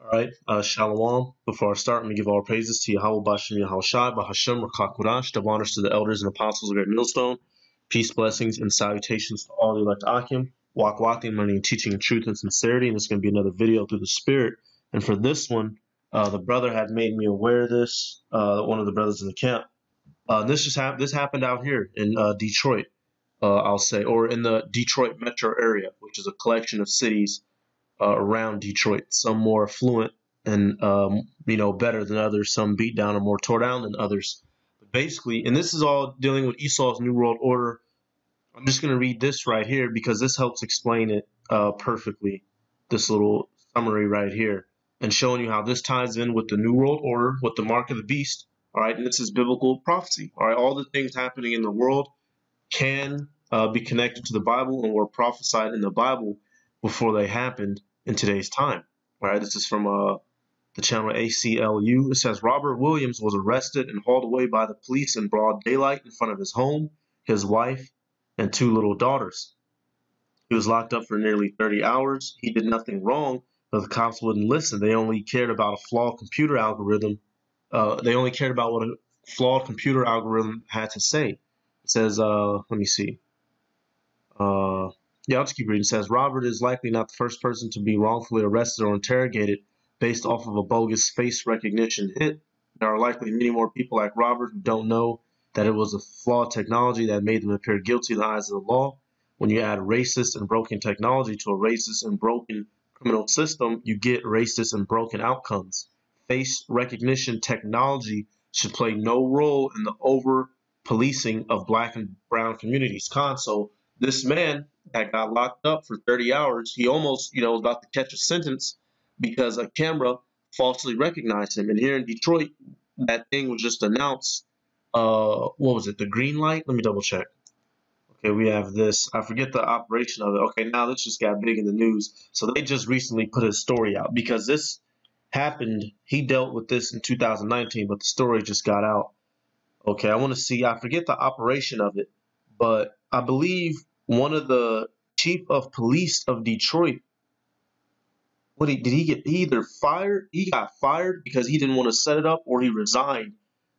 All right, Shalom. Before I start, let me give all praises to Yahweh Bashem Yahushai, Bahashem, Rakak Kodash, double honors to the elders and apostles of Great Millstone. Peace, blessings, and salutations to all the elect Akim. Walk walking, learning, teaching in truth and sincerity. And it's going to be another video through the Spirit. And for this one, the brother had made me aware of this, one of the brothers in the camp. This happened out here in Detroit, I'll say, or in the Detroit metro area, which is a collection of cities around Detroit. Some more affluent and better than others. Some beat down or more tore down than others. But basically, and this is all dealing with Esau's New World Order. I'm just going to read this right here because this helps explain it perfectly. This little summary right here, and showing you how this ties in with the New World Order, with the mark of the beast. All right, and this is biblical prophecy. All right, all the things happening in the world can be connected to the Bible and were prophesied in the Bible before they happened in today's time. All right, this is from the channel ACLU. It says Robert Williams was arrested and hauled away by the police in broad daylight in front of his home, his wife, and two little daughters. He was locked up for nearly 30 hours. He did nothing wrong, but the cops wouldn't listen. They only cared about a flawed computer algorithm. They only cared about what a flawed computer algorithm had to say. It says, let me see. Yeah, I'll just keep reading. It says, Robert is likely not the first person to be wrongfully arrested or interrogated based off of a bogus face recognition hit. There are likely many more people like Robert who don't know that it was a flawed technology that made them appear guilty in the eyes of the law. When you add racist and broken technology to a racist and broken criminal system, you get racist and broken outcomes. Face recognition technology should play no role in the over-policing of black and brown communities. So this man that got locked up for 30 hours, he almost, was about to catch a sentence because a camera falsely recognized him. And here in Detroit, that thing was just announced. What was it? The green light? Let me double check. Okay, we have this. I forget the operation of it. Okay, now this just got big in the news. So they just recently put his story out because this happened. He dealt with this in 2019, but the story just got out. Okay, I want to see. I forget the operation of it, but I believe one of the chief of police of Detroit, did he get either fired? He got fired because he didn't want to set it up, or he resigned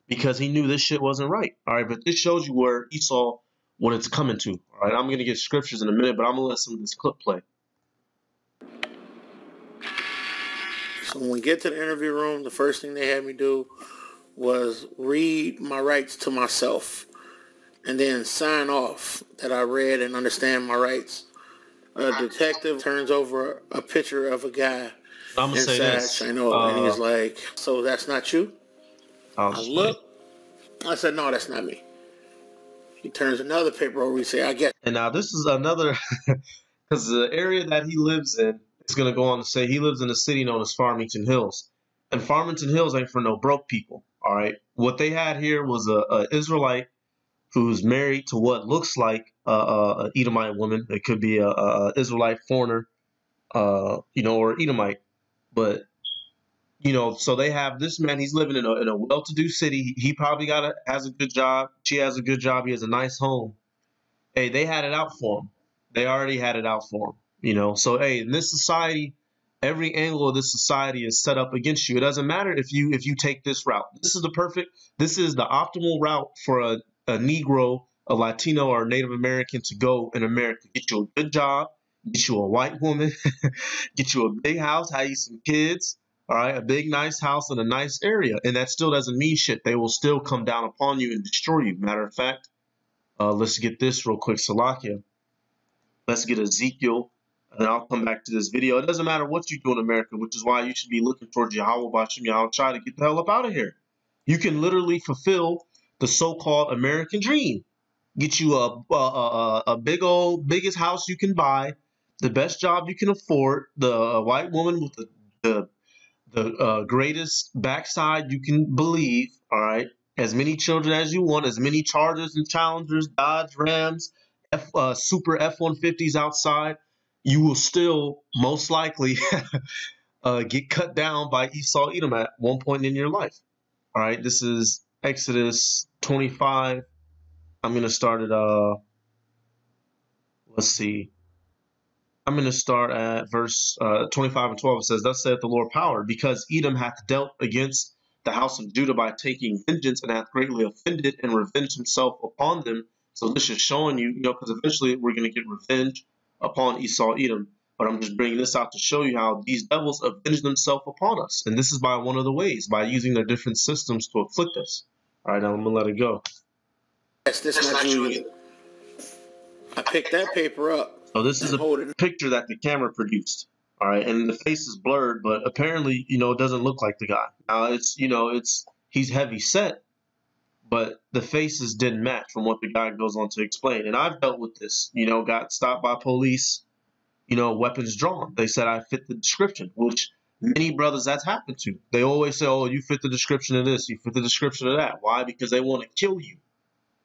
because he knew this shit wasn't right. All right, but this shows you where Esau, what it's coming to. All right, I'm going to get scriptures in a minute, but I'm going to let some of this clip play. So when we get to the interview room, the first thing they had me do was read my rights to myself and then sign off that I read and understand my rights. A detective turns over a picture of a guy I'm gonna say this. I know, and he's like, "So that's not you?" I look. I said, "No, that's not me." He turns another paper over. He say, "I get." And now this is another, because the area that he lives in, it's gonna go on to say he lives in a city known as Farmington Hills, and Farmington Hills ain't for no broke people. All right, what they had here was a Israelite who's married to what looks like an Edomite woman. It could be a Israelite foreigner, or Edomite. But, so they have this man. He's living in a well-to-do city. He probably has a good job. She has a good job. He has a nice home. Hey, they had it out for him. They already had it out for him, So, hey, in this society, every angle of this society is set up against you. It doesn't matter if you take this route. This is the optimal route for a Negro, a Latino, or a Native American to go in America. Get you a good job, get you a white woman, get you a big house, have you some kids, all right, a big nice house in a nice area. And that still doesn't mean shit. They will still come down upon you and destroy you. Matter of fact, let's get this real quick, Salakia. Let's get Ezekiel, and then I'll come back to this video. It doesn't matter what you do in America, which is why you should be looking towards Yahweh Bashem Yahushai to get the hell up out of here. You can literally fulfill the so-called American dream. Get you a biggest house you can buy, the best job you can afford, the white woman with the greatest backside you can believe, all right? As many children as you want, as many Chargers and Challengers, Dodge, Rams, Super F-150s outside. You will still most likely get cut down by Esau Edom at one point in your life. All right, this is Exodus 25. I'm going to start at, let's see. I'm going to start at verse 25 and 12. It says, "Thus saith the Lord power, because Edom hath dealt against the house of Judah by taking vengeance, and hath greatly offended and revenged himself upon them." So this is showing you, because eventually we're going to get revenge upon Esau, Edom. But I'm just bringing this out to show you how these devils avenge themselves upon us. And this is by one of the ways, by using their different systems to afflict us. All right, now I'm going to let it go. Yes, this is not Julian. I picked that paper up. So this is a picture that the camera produced. All right, and the face is blurred, but apparently, it doesn't look like the guy. Now he's heavy set, but the faces didn't match from what the guy goes on to explain. And I've dealt with this. Got stopped by police. Weapons drawn. They said I fit the description, which many brothers that's happened to. They always say, "Oh, you fit the description of this. You fit the description of that." Why? Because they want to kill you.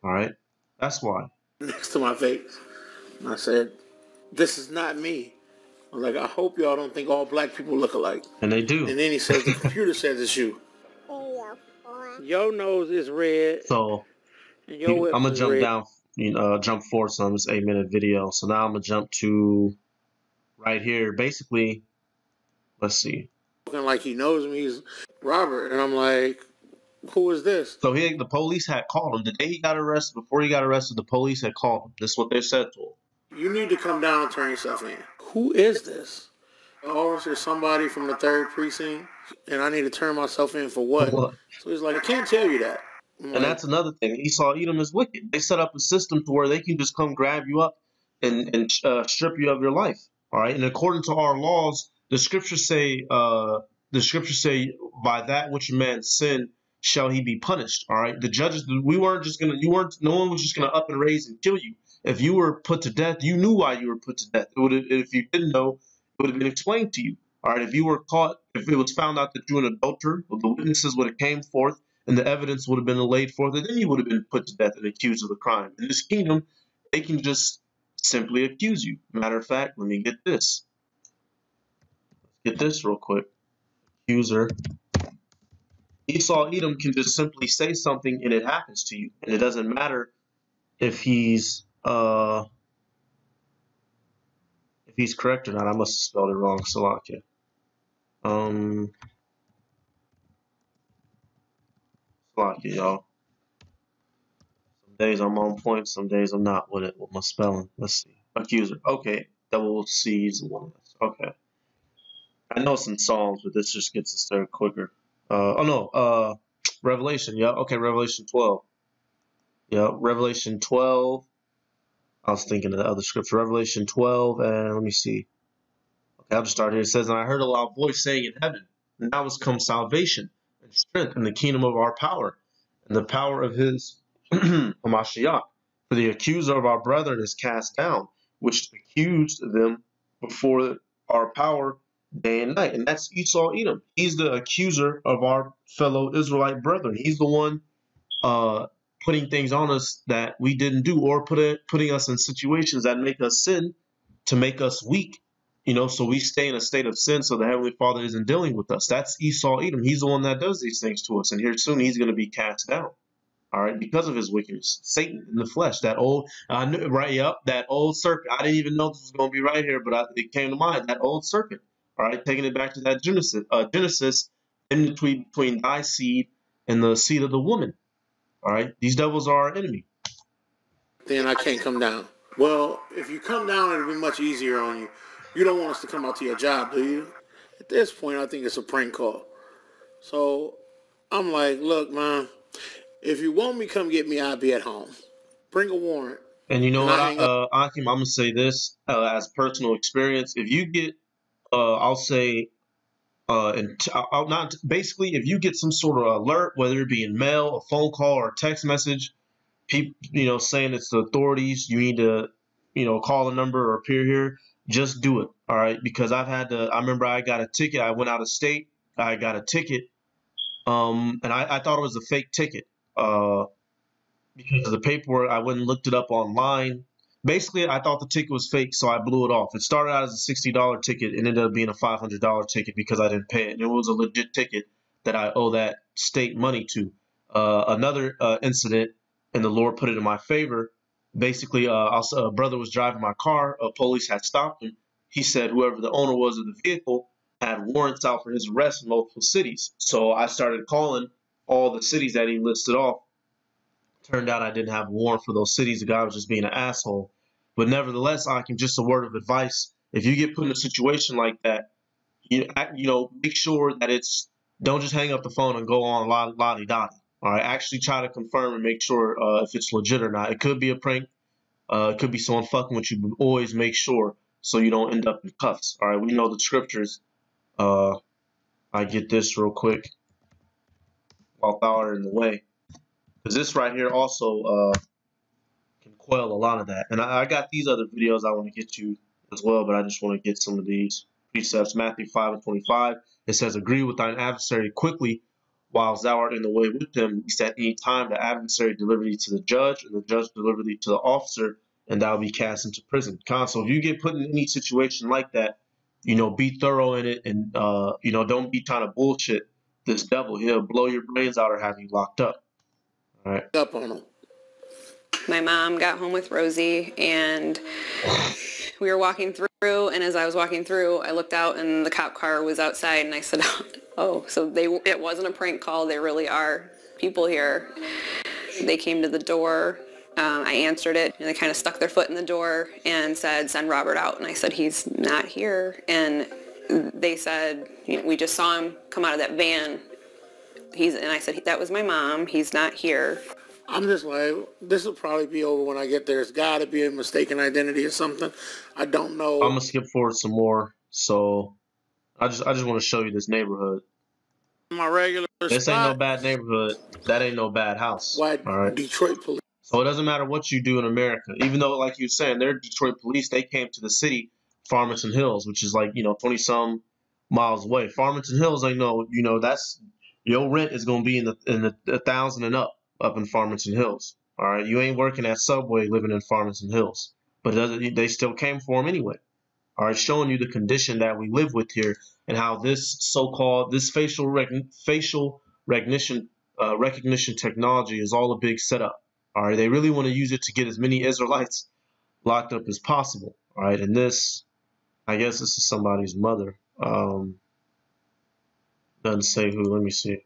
All right, that's why. Next to my face, and I said, "This is not me." I'm like, "I hope y'all don't think all black people look alike." And they do. And then he says, "The computer says it's you." Your nose is red. So I'm gonna jump down, jump forward some. It's 8-minute video. So now I'm gonna jump to right here. Basically, let's see. Looking like he knows me. He's Robert, and I'm like, "Who is this?" So the police had called him the day he got arrested. Before he got arrested, the police had called him. This is what they said to him. "You need to come down and turn yourself in." Who is this? Officer, somebody from the 3rd precinct, and I need to turn myself in for what? So he's like, "I can't tell you that." And that's another thing. Esau, Edom is wicked. They set up a system to where they can just come grab you up and strip you of your life. All right. And according to our laws, the scriptures say, by that which a man sinned shall he be punished. All right. The judges, no one was just gonna up and raise and kill you. If you were put to death, you knew why you were put to death. If you didn't know, it would have been explained to you. All right. If you were caught, if it was found out that you were an adulterer, the witnesses would have came forth and the evidence would have been laid forth, and then you would have been put to death and accused of the crime. In this kingdom, they can just simply accuse you. Matter of fact, let me get this. Let's get this real quick. Accuser. Esau, Edom can just simply say something and it happens to you. And it doesn't matter if he's correct or not. I must have spelled it wrong. Salakia. Salakia, y'all. Some days I'm on point, some days I'm not with my spelling. Let's see. Accuser. Okay. Double C's and one S. Okay. I know some Psalms, but this just gets us there quicker. Revelation. Yeah. Okay. Revelation 12. Yeah. Revelation 12. I was thinking of the other scripture. Revelation 12, and let me see. Okay, I'll just start here. It says, "And I heard a loud voice saying in heaven, Now has come salvation and strength in the kingdom of our power, and the power of his Hamashiach. For the accuser of our brethren is cast down, which accused them before our power day and night." And that's Esau Edom. He's the accuser of our fellow Israelite brethren. He's the one putting things on us that we didn't do, or putting us in situations that make us sin to make us weak, so we stay in a state of sin so the Heavenly Father isn't dealing with us. That's Esau Edom. He's the one that does these things to us. And here soon he's going to be cast down. All right, because of his wickedness. Satan in the flesh, that old serpent. I didn't even know this was going to be right here, but it came to mind, that old serpent. All right, taking it back to that Genesis in between thy seed and the seed of the woman. All right, these devils are our enemy. Then I can't come down. Well, if you come down, it'll be much easier on you. You don't want us to come out to your job, do you? At this point, I think it's a prank call. So I'm like, "Look, man, if you want me, come get me. I'll be at home. Bring a warrant." And you know what, Akim, I'm going to say this as personal experience. If you get, I'll say, if you get some sort of alert, whether it be in mail, a phone call, or a text message, people, saying it's the authorities, you need to, call a number or appear here, just do it. All right. Because I remember I got a ticket. I went out of state. I got a ticket. And I thought it was a fake ticket. Because of the paperwork, I went and looked it up online. Basically, I thought the ticket was fake, so I blew it off. It started out as a $60 ticket and ended up being a $500 ticket because I didn't pay it. And it was a legit ticket that I owe that state money to. Another incident, and the Lord put it in my favor. Basically, a brother was driving my car. Police had stopped him. he said whoever the owner was of the vehicle had warrants out for his arrest in multiple cities. So I started calling all the cities that he listed off. Turned out I didn't have a warrant for those cities. The guy was just being an asshole. But nevertheless, I can just a word of advice. If you get put in a situation like that, make sure that don't just hang up the phone and go on lottie dottie. All right, actually try to confirm and make sure if it's legit or not. It could be a prank. It could be someone fucking with you. But always make sure so you don't end up in cuffs. All right, we know the scriptures. I get this real quick while thou art in the way. Because this right here also can quell a lot of that. And I got these other videos I want to get you as well, but I just want to get some of these precepts. Matthew 5:25, it says, agree with thine adversary quickly whilst thou art in the way with him, lest at any time the adversary deliver thee to the judge, and the judge deliver thee to the officer, and thou be cast into prison. So if you get put in any situation like that, be thorough in it, and don't be trying to bullshit this devil. He'll blow your brains out or have you locked up. All right. Up on him. My mom got home with Rosie, and we were walking through, and as I was walking through, I looked out, and the cop car was outside, and I said, oh, so it wasn't a prank call. There really are people here. They came to the door. I answered it, and they kind of stuck their foot in the door and said, send Robert out. And I said, he's not here. And they said, we just saw him come out of that van. And I said, that was my mom. He's not here. I'm just like, this will probably be over when I get there. It's got to be a mistaken identity or something. I don't know. I'm gonna skip forward some more. So I just want to show you this neighborhood. My regular This spot. ain't no bad neighborhood. That ain't no bad house. Why all right? Detroit police? So it doesn't matter what you do in America. Even though, like you were saying, they're Detroit police. They came to the city, Farmington Hills, which is like 20-some miles away. Farmington Hills ain't that's your rent is gonna be in the 1,000 and up in Farmington Hills. All right, you ain't working at Subway living in Farmington Hills, but they still came for them anyway. All right, showing you the condition that we live with here and how this so-called facial recognition technology is all a big setup. All right, they really want to use it to get as many Israelites locked up as possible. All right, and this, I guess this is somebody's mother. Doesn't say who. Let me see.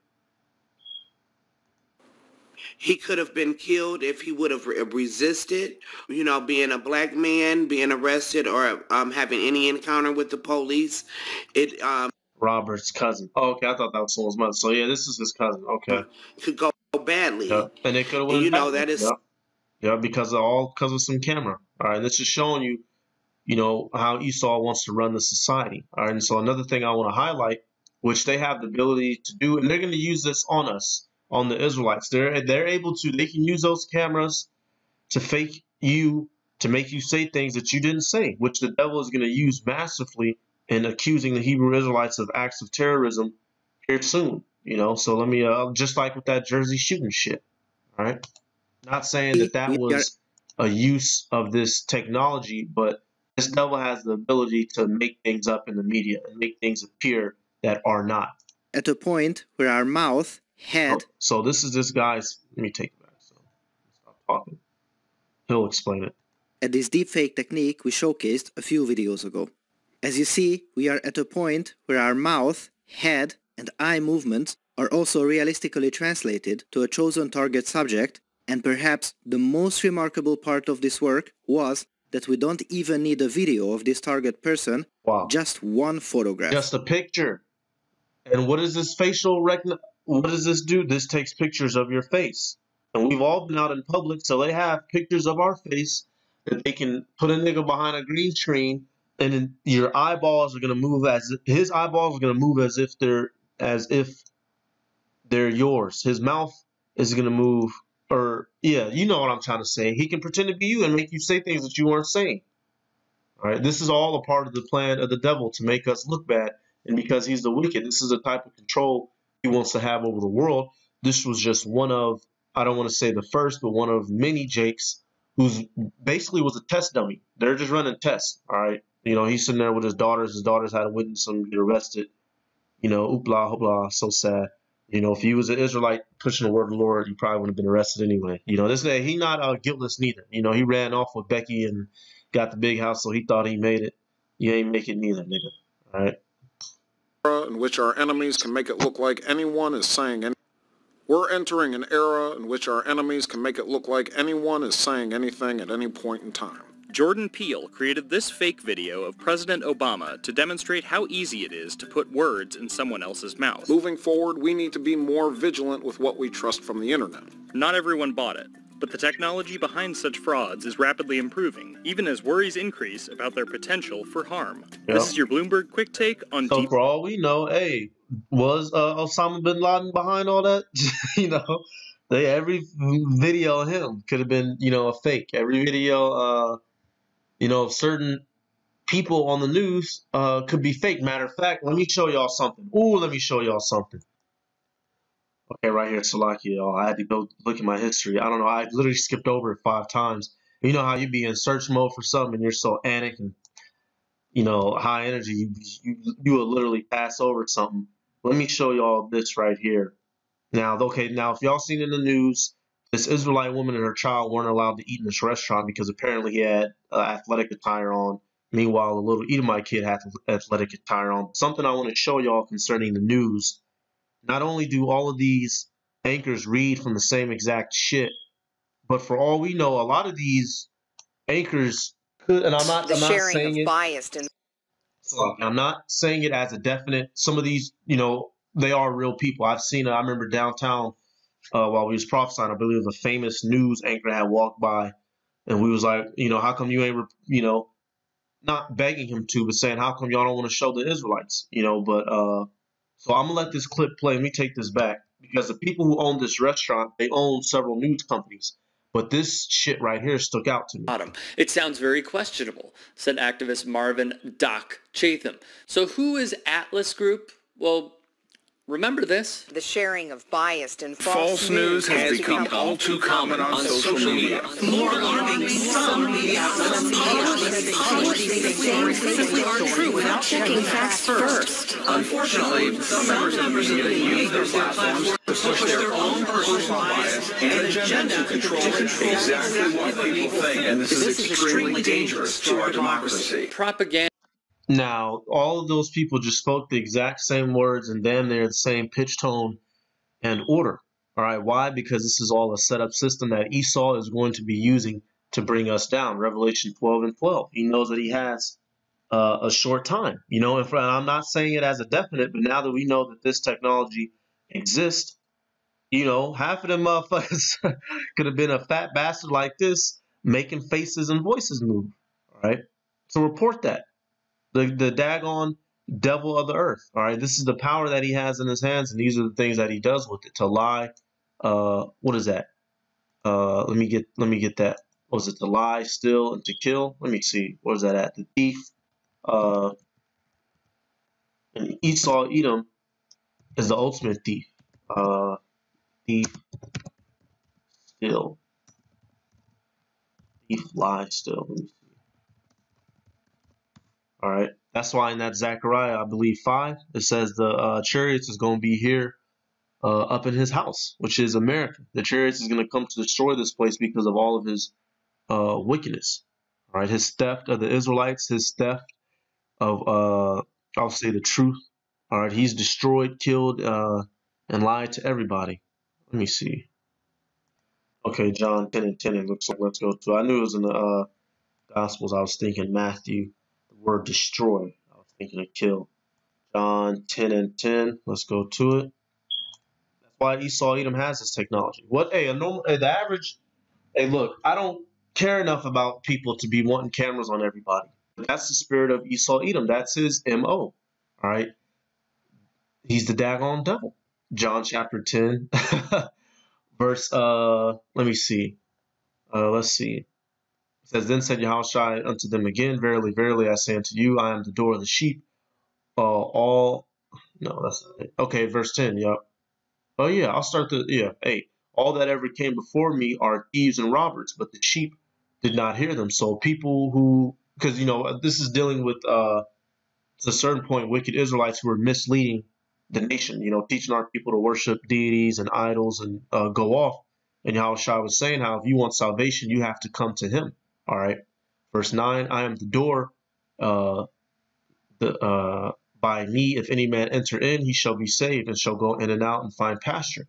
He could have been killed if he would have resisted, being a black man, being arrested, or having any encounter with the police. Robert's cousin. Oh, okay, I thought that was someone's mother. So yeah, this is his cousin. Okay. Could go badly. Yep. And it could have went badly. That is. Yep. Yeah, because of some camera. All right, this is showing you, how Esau wants to run the society. All right, and so another thing I want to highlight, which they have the ability to do, and they're going to use this on us, on the Israelites. They're able to. They can use those cameras to fake you, to make you say things that you didn't say, which the devil is going to use massively in accusing the Hebrew Israelites of acts of terrorism here soon. So let me just like with that Jersey shooting shit. All right, not saying that was a use of this technology, but this devil has the ability to make things up in the media and make things appear that are not. At a point where our mouth, head. So this is this guy's. Let me take it back. So stop talking. He'll explain it. At this deepfake technique we showcased a few videos ago. As you see, we are at a point where our mouth, head, and eye movements are also realistically translated to a chosen target subject, and perhaps the most remarkable part of this work was that we don't even need a video of this target person, just one photograph. Just a picture. And what is this what does this do? This takes pictures of your face. And we've all been out in public, so they have pictures of our face that they can put a nigga behind a green screen, and then your eyeballs are gonna move his eyeballs are gonna move as if they're yours. His mouth is gonna move, or you know what I'm trying to say. He can pretend to be you and make you say things that you weren't saying. All right, this is all a part of the plan of the devil to make us look bad, and because he's the wicked, this is the type of control he wants to have over the world. This was just one of, I don't want to say the first, but one of many Jakes who's basically was a test dummy. They're just running tests. All right. He's sitting there with his daughters. His daughters had to witness him get arrested. Oopla, hoopla, so sad. If he was an Israelite pushing the word of the Lord, he probably would have been arrested anyway. This guy, he not guiltless neither. He ran off with Becky and got the big house, so he thought he made it. You ain't make it neither, nigga. All right. In which our enemies can make it look like anyone is saying anything. We're entering an era in which our enemies can make it look like anyone is saying anything at any point in time. Jordan Peele created this fake video of President Obama to demonstrate how easy it is to put words in someone else's mouth. Moving forward, we need to be more vigilant with what we trust from the internet. Not everyone bought it, but the technology behind such frauds is rapidly improving, even as worries increase about their potential for harm. Yep. This is your Bloomberg Quick Take on So for all we know, hey, was Osama bin Laden behind all that? You know, every video of him could have been, you know, a fake. Every video, you know, of certain people on the news could be fake. Matter of fact, let me show y'all something. Ooh, let me show y'all something. Okay, right here, Salakia, y'all. I had to go look at my history. I don't know. I literally skipped over it 5 times. You know how you be in search mode for something and you're so anic and, you know, high energy, you will literally pass over something. Let me show y'all this right here. Now, okay, now if y'all seen in the news, this Israelite woman and her child weren't allowed to eat in this restaurant because apparently he had athletic attire on. Meanwhile, the little Edomite kid had athletic attire on. Something I want to show y'all concerning the news. Not only do all of these anchors read from the same exact shit, but for all we know, a lot of these anchors could, and I'm not saying it. Biased and So I'm not saying it as a definite. Some of these, you know, they are real people. I've seen it. I remember downtown while we was prophesying, I believe it was a famous news anchor had walked by, and we was like, you know, how come you ain't, you know, not begging him to, but saying, how come y'all don't want to show the Israelites, you know? But so I'm gonna let this clip play. Let me take this back because the people who own this restaurant, they own several news companies. But this shit right here stuck out to me. It sounds very questionable, said activist Marvin Doc Chatham. So who is Atlas Group? Well, remember this. the sharing of biased and False news has become all too common on social media. More alarming, some media outlets publish things they simply aren't true without checking facts first. Unfortunately, some members of the media use their platforms to push their own personal bias and agenda to control exactly what people think, and this is extremely dangerous to our democracy. Propaganda. Now, all of those people just spoke the exact same words and damn near the same pitch, tone, and order. All right, why? Because this is all a setup system that Esau is going to be using to bring us down. Revelation 12:12. He knows that he has a short time. You know, and I'm not saying it as a definite, but now that we know that this technology exists, you know, half of them motherfuckers could have been a fat bastard like this making faces and voices move. All right, so report that. The daggone devil of the earth. All right, this is the power that he has in his hands, and these are the things that he does with it. To lie. What is that? Let me get that. What was it? To lie, steal, and to kill. Let me see. Where's that at? The thief. And Esau Edom is the ultimate thief. Thief, steal. Thief, lie, steal. Let me see. All right. That's why in that Zechariah, I believe 5, it says the chariots is going to be here up in his house, which is America. The chariots is going to come to destroy this place because of all of his wickedness. All right. His theft of the Israelites, his theft of, I'll say the truth. All right. He's destroyed, killed, and lied to everybody. Let me see. Okay. John 10:10. It looks like let's go to. I knew it was in the Gospels. I was thinking Matthew. Word destroy. I was thinking of kill. John 10:10. Let's go to it. That's why Esau Edom has this technology. What the average. Hey, look, I don't care enough about people to be wanting cameras on everybody. But that's the spirit of Esau Edom. That's his MO. All right. He's the daggone devil. John chapter 10, verse. Let me see. Let's see. It says, then said Yahushua unto them again, verily, verily, I say unto you, I am the door of the sheep. No, that's not it. Okay, verse 10, yep. Oh, yeah, I'll start the, 8. All that ever came before me are thieves and robbers, but the sheep did not hear them. So people who, because, you know, this is dealing with, to a certain point, wicked Israelites who were misleading the nation, you know, teaching our people to worship deities and idols and go off. And Yahushua was saying how if you want salvation, you have to come to him. All right. Verse 9, I am the door. by me, if any man enter in, he shall be saved, and shall go in and out and find pasture.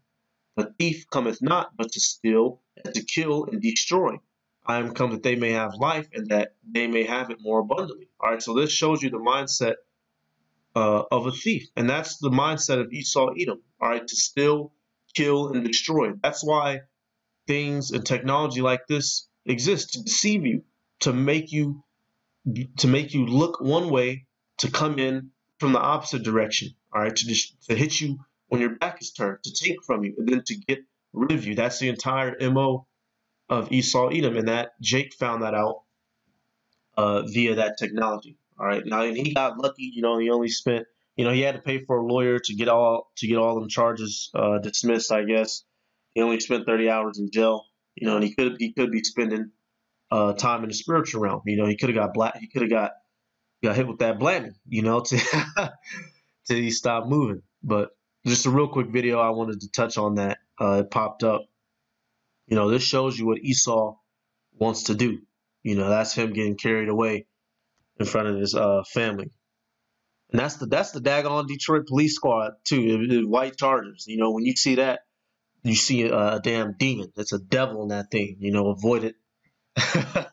The thief cometh not but to steal, and to kill, and destroy. I am come that they may have life, and that they may have it more abundantly. All right, so this shows you the mindset of a thief, and that's the mindset of Esau Edom. All right, to steal, kill, and destroy. That's why things and technology like this exist, to deceive you, to make you look one way, to come in from the opposite direction. All right, to hit you when your back is turned, to take from you, and then to get rid of you. That's the entire MO of Esau Edom, and that Jake found that out via that technology. All right, now and he got lucky. He only spent, he had to pay for a lawyer to get all them charges dismissed. I guess he only spent 30 hours in jail. And he could be spending time in the spiritual realm. He could have got hit with that blammy. Till he stopped moving. But just a real quick video, I wanted to touch on that. It popped up. This shows you what Esau wants to do. That's him getting carried away in front of his family. And that's the daggone Detroit Police Squad too. The white Chargers. When you see that, you see a damn demon. It's a devil in that thing. Avoid it at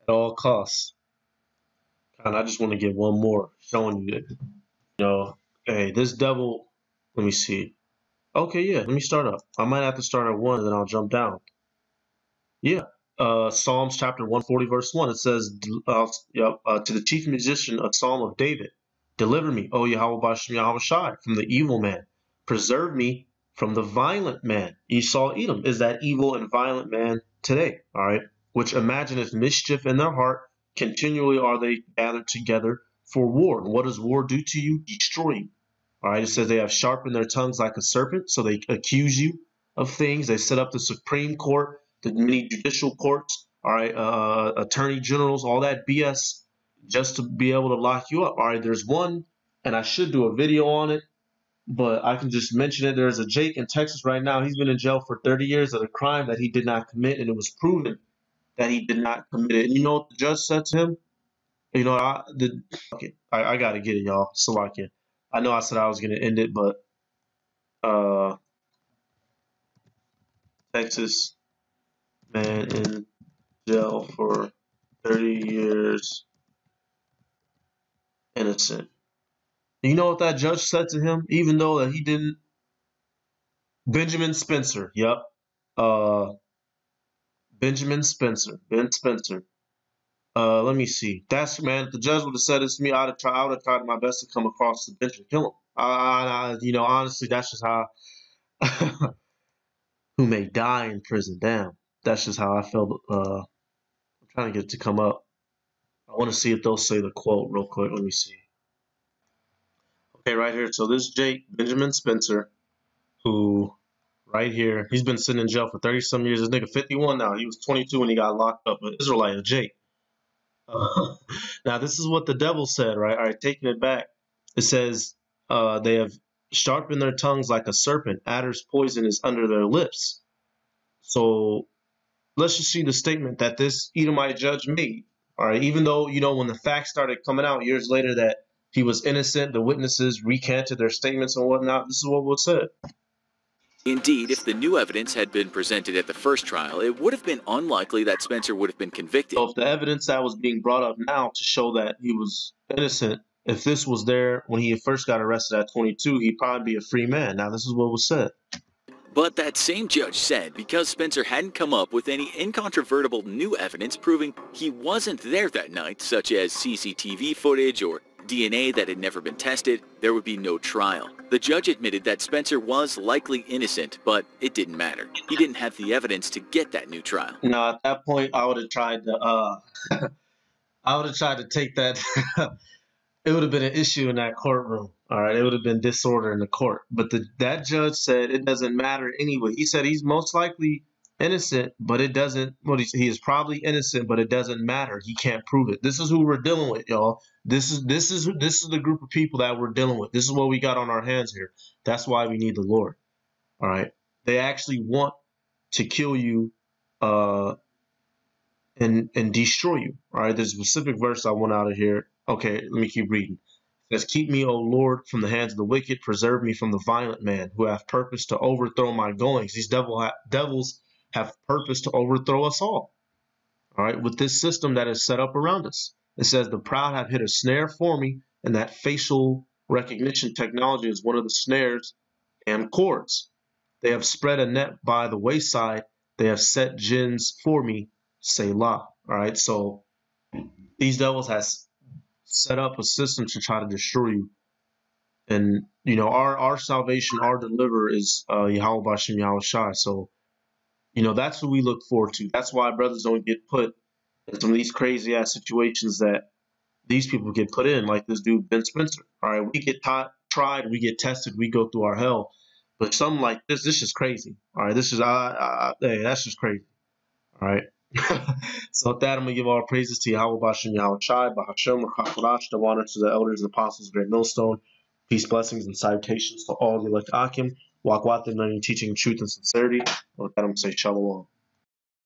all costs. And I just want to get one more showing you that. Hey, this devil. Let me see. Okay, yeah. Let me start up. I might have to start at 1, and then I'll jump down. Yeah. Psalms chapter 140 verse 1. It says, to the chief musician, a psalm of David. Deliver me, O Yahweh Bashem Yahweh Shai, from the evil man. Preserve me from the violent man. Esau Edom is that evil and violent man today. All right. Which imagineth mischief in their heart. Continually are they gathered together for war. And what does war do to you? Destroy you. All right. It says they have sharpened their tongues like a serpent. So they accuse you of things. They set up the Supreme Court, the many judicial courts, all right, attorney generals, all that BS, just to be able to lock you up. All right, there's one, and I should do a video on it, but I can just mention it. There's a Jake in Texas right now. He's been in jail for 30 years of a crime that he did not commit, and it was proven that he did not commit it. And you know what the judge said to him? I got to get it, y'all. Salakia. I know I said I was going to end it, but Texas man in jail for 30 years, innocent. You know what that judge said to him? Even though that he didn't. Benjamin Spencer. Yep. Benjamin Spencer. Ben Spencer. Let me see. That's, man, if the judge would have said this to me, I would have tried my best to come across the bench and kill him. Honestly, that's just how who may die in prison. Damn. That's just how I felt. I'm trying to get it to come up. I want to see if they'll say the quote real quick. Let me see. Okay, right here. So this Jake, Benjamin Spencer, who right here, he's been sitting in jail for 30-some years. This nigga 51 now. He was 22 when he got locked up. An Israelite, a Jake. Now, this is what the devil said, right? All right, taking it back. It says they have sharpened their tongues like a serpent. Adder's poison is under their lips. So let's just see the statement that this Edomite judge made. All right, even though, when the facts started coming out years later that he was innocent, the witnesses recanted their statements and whatnot, this is what was said. Indeed, if the new evidence had been presented at the first trial, it would have been unlikely that Spencer would have been convicted. So if the evidence that was being brought up now to show that he was innocent, if this was there when he first got arrested at 22, he'd probably be a free man. Now, this is what was said. But that same judge said because Spencer hadn't come up with any incontrovertible new evidence proving he wasn't there that night, such as CCTV footage or DNA that had never been tested, there would be no trial. The judge admitted that Spencer was likely innocent, but it didn't matter. He didn't have the evidence to get that new trial. No, at that point, I would have tried to take that. It would have been an issue in that courtroom. All right, it would have been disorder in the court. But that judge said it doesn't matter anyway. He said he's most likely innocent, but it doesn't. Well, he is probably innocent, but it doesn't matter. He can't prove it. This is who we're dealing with, y'all. This is the group of people that we're dealing with. This is what we got on our hands here. That's why we need the Lord. All right, they actually want to kill you, and destroy you. All right, there's a specific verse I want out of here. Okay, let me keep reading. says, keep me, O Lord, from the hands of the wicked. Preserve me from the violent man who have purpose to overthrow my goings. These devils have purpose to overthrow us all. All right, with this system that is set up around us. It says, the proud have hit a snare for me, and that facial recognition technology is one of the snares and cords. They have spread a net by the wayside. They have set gins for me, Selah. All right, so these devils has set up a system to try to destroy you. And, you know, our salvation, our deliverer is Yahweh Bashem Yahweh Shai. So, you know, that's what we look forward to. That's why brothers don't get put in some of these crazy ass situations that these people get put in, like this dude Ben Spencer. All right, we get tried, we get tested, we go through our hell. But something like this is crazy. All right, this is hey, that's just crazy. All right. So with that, I'm gonna give all praises to Yahweh Bashem Yahweh Shai, Bahashem, Rachapadash, the honor to the elders and apostles, great millstone. Peace, blessings, and salutations to all the elect Akim. Walk with them, learning, teaching truth and sincerity. With that, I'm gonna say shalom.